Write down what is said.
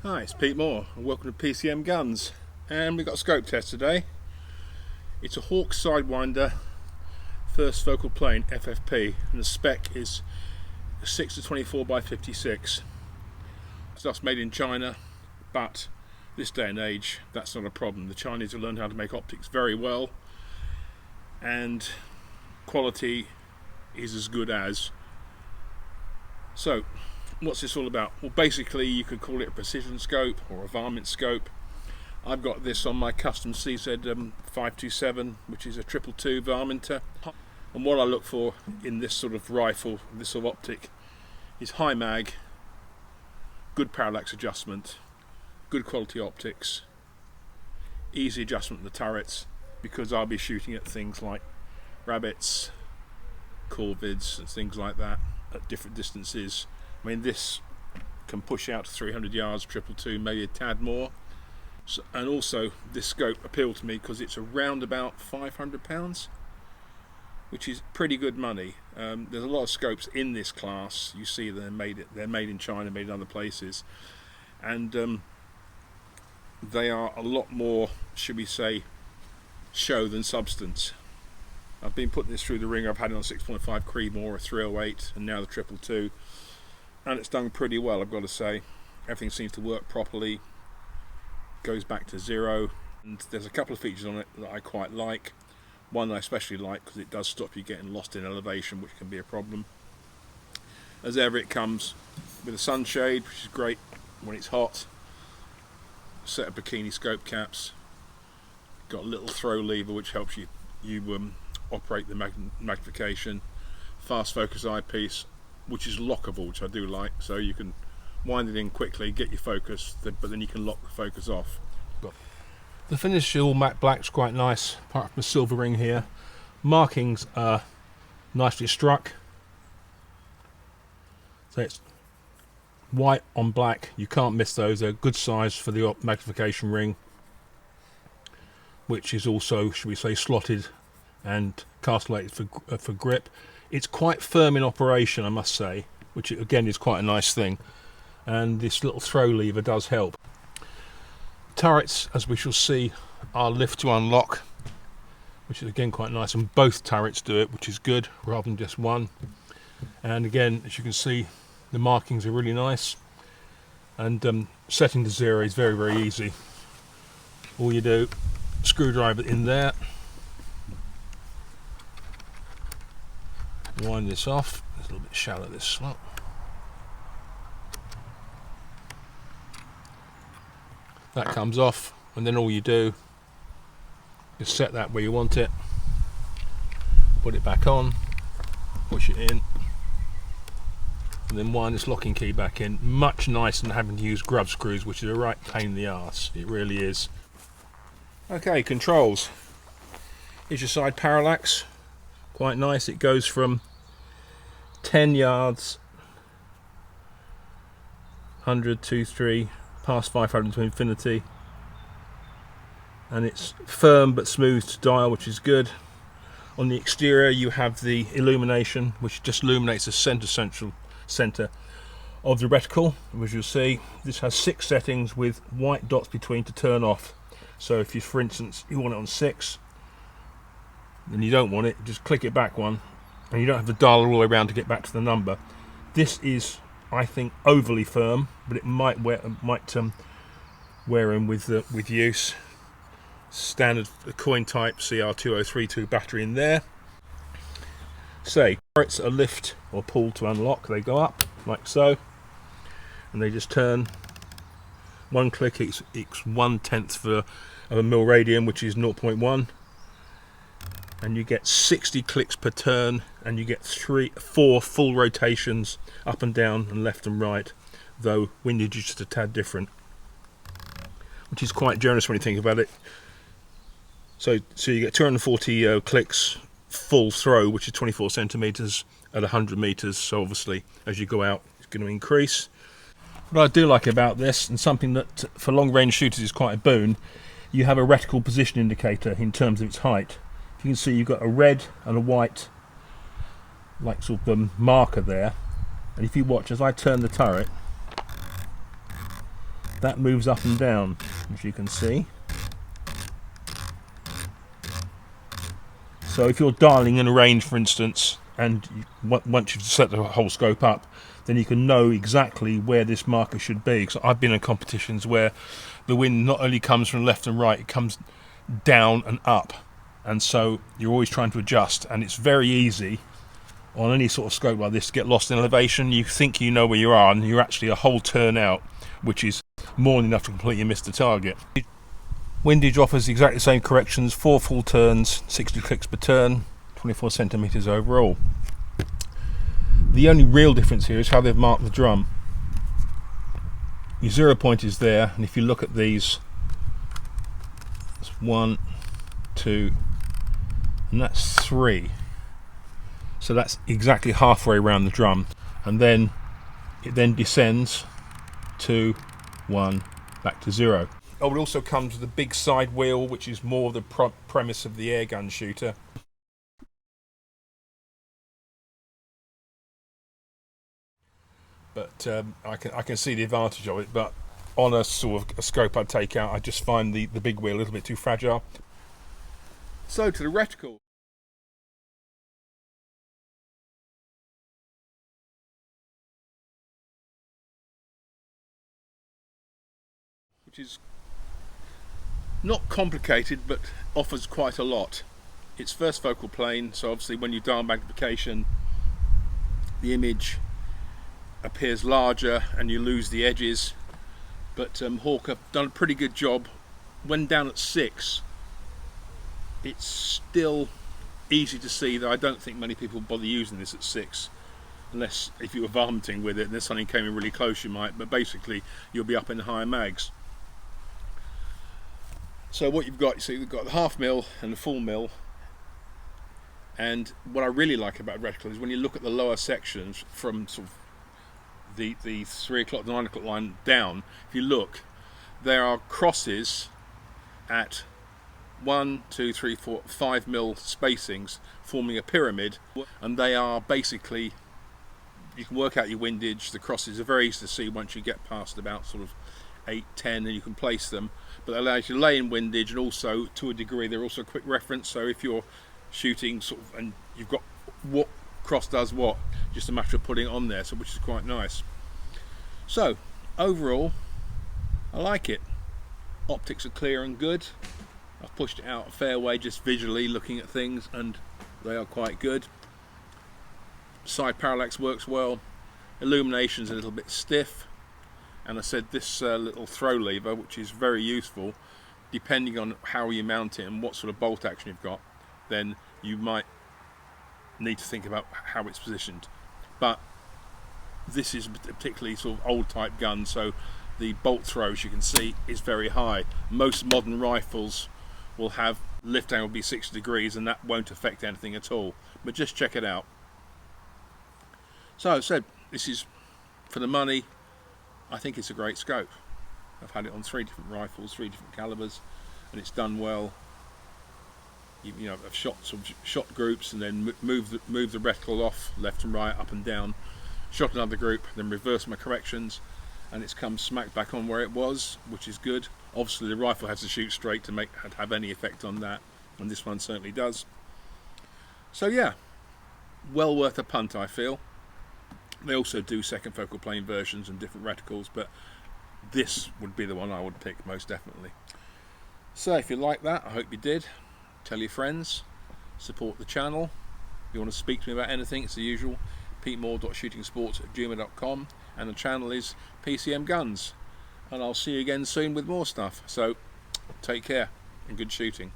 Hi, it's Pete Moore and welcome to PCM Guns. And we've got a scope test today. It's a Hawke Sidewinder first focal plane FFP, and the spec is 6-24 by 56. Stuff's made in China, but this day and age that's not a problem. The Chinese have learned how to make optics very well, and quality is as good as. So what's this all about? Well, basically you could call it a precision scope or a varmint scope. I've got this on my custom CZ 527, which is a 222 varminter. And what I look for in this sort of rifle, this sort of optic, is high mag, good parallax adjustment, good quality optics, easy adjustment of the turrets, because I'll be shooting at things like rabbits, corvids and things like that at different distances. I mean, this can push out to 300 yards, 222, maybe a tad more. So, and also this scope appealed to me because it's around about £500, which is pretty good money. There's a lot of scopes in this class. You see they're made in China, made in other places, and they are a lot more, should we say, show than substance. I've been putting this through the ringer. I've had it on 6.5 pmoore, a 308, and now the 222. And it's done pretty well, I've got to say. Everything seems to work properly, goes back to zero, and there's a couple of features on it that I quite like. One I especially like because it does stop you getting lost in elevation, which can be a problem. As ever, it comes with a sunshade, which is great when it's hot. Set of bikini scope caps. Got a little throw lever which helps you operate the magnification. Fast focus eyepiece, which is lockable, which I do like, so you can wind it in quickly, get your focus, but then you can lock the focus off. The finish all matte black's quite nice, apart from the silver ring here. Markings are nicely struck, so it's white on black. You can't miss those. They're good size for the magnification ring, which is also, should we say, slotted and castellated for grip. It's quite firm in operation, I must say, which again is quite a nice thing, and this little throw lever does help. Turrets, as we shall see, are lift to unlock, which is again quite nice, and both turrets do it, which is good, rather than just one. And again, as you can see, the markings are really nice, and setting to zero is very, very easy. All you do, screwdriver in there, wind this off. It's a little bit shallow, this slot. That comes off, and then all you do is set that where you want it, put it back on, push it in, and then wind this locking key back in. Much nicer than having to use grub screws, which is a right pain in the arse. It really is. Okay, controls. Here's your side parallax. Quite nice. It goes from 10 yards, 100, 2, 3, past 500 to infinity, and it's firm but smooth to dial, which is good. On the exterior you have the illumination, which just illuminates the center of the reticle. As you'll see, this has 6 settings with white dots between to turn off. So if you, for instance, you want it on 6 and you don't want it, just click it back one, and you don't have to dial all the way around to get back to the number. This is, I think, overly firm, but it might wear in with use. Standard coin type CR2032 battery in there. Turrets are lift or pull to unlock. They go up like so, and they just turn. One click, it's 1/10 of a mil radian, which is 0.1. And you get 60 clicks per turn, and you get 4 full rotations up and down and left and right, though windage is just a tad different, which is quite generous when you think about it. So you get 240 clicks full throw, which is 24 centimeters at 100 meters. So obviously as you go out it's going to increase. What I do like about this, and something that for long range shooters is quite a boon, you have a reticle position indicator in terms of its height. You can see you've got a red and a white, like sort of marker there, and if you watch as I turn the turret, that moves up and down, as you can see. So if you're dialing in a range, for instance, and once you've set the whole scope up, then you can know exactly where this marker should be. Because I've been in competitions where the wind not only comes from left and right, it comes down and up, and so you're always trying to adjust, and it's very easy on any sort of scope like this to get lost in elevation. You think you know where you are, and you're actually a whole turn out, which is more than enough to completely miss the target. Windage offers exactly the same corrections, 4 full turns, 60 clicks per turn, 24 centimeters overall. The only real difference here is how they've marked the drum. Your 0 point is there, and if you look at these, it's 1, 2, and that's 3. So that's exactly halfway around the drum, and then it then descends 2, 1, back to 0. Oh, it also comes with a big side wheel, which is more the premise of the air gun shooter. But I can see the advantage of it, but on a sort of a scope I'd take out, I just find the big wheel a little bit too fragile. So to the reticle. Which is not complicated, but offers quite a lot. It's first focal plane, so obviously when you dial magnification, the image appears larger and you lose the edges. But Hawke have done a pretty good job. When down at 6, it's still easy to see that I don't think many people bother using this at 6, unless if you were varminting with it and then something came in really close you might, but basically you'll be up in the higher mags. So what you've got, so you've got the half mil and the full mil, and what I really like about reticle is when you look at the lower sections from sort of the 3 o'clock, 9 o'clock line down, if you look, there are crosses at 1, 2, 3, 4, 5 mil spacings forming a pyramid, and they are basically, you can work out your windage. The crosses are very easy to see once you get past about sort of 8, 10, and you can place them, but it allows you to lay in windage, and also to a degree they're also a quick reference. So if you're shooting sort of and you've got what cross does what, just a matter of putting it on there, so which is quite nice. So overall I like it. Optics are clear and good. I've pushed it out a fair way just visually looking at things, and they are quite good. Side parallax works well. Illumination's a little bit stiff, and I said this little throw lever, which is very useful, depending on how you mount it and what sort of bolt action you've got, then you might need to think about how it's positioned. But this is a particularly sort of old type gun, so the bolt throw, as you can see, is very high. Most modern rifles will have lift angle be 60 degrees, and that won't affect anything at all, but just check it out. So I said, this is for the money. I think it's a great scope. I've had it on 3 different rifles, 3 different calibers, and it's done well. You know, I've shot groups and then move the reticle off left and right, up and down, shot another group, then reversed my corrections, and it's come smack back on where it was, which is good. Obviously the rifle has to shoot straight to have any effect on that, and this one certainly does. So yeah, well worth a punt, I feel. They also do second focal plane versions and different reticles, but this would be the one I would pick most definitely. So if you like that, I hope you did. Tell your friends, support the channel. If you want to speak to me about anything, it's the usual, pmoore.shootingsports@gmail.com, and the channel is PCM Guns, and I'll see you again soon with more stuff. So take care and good shooting.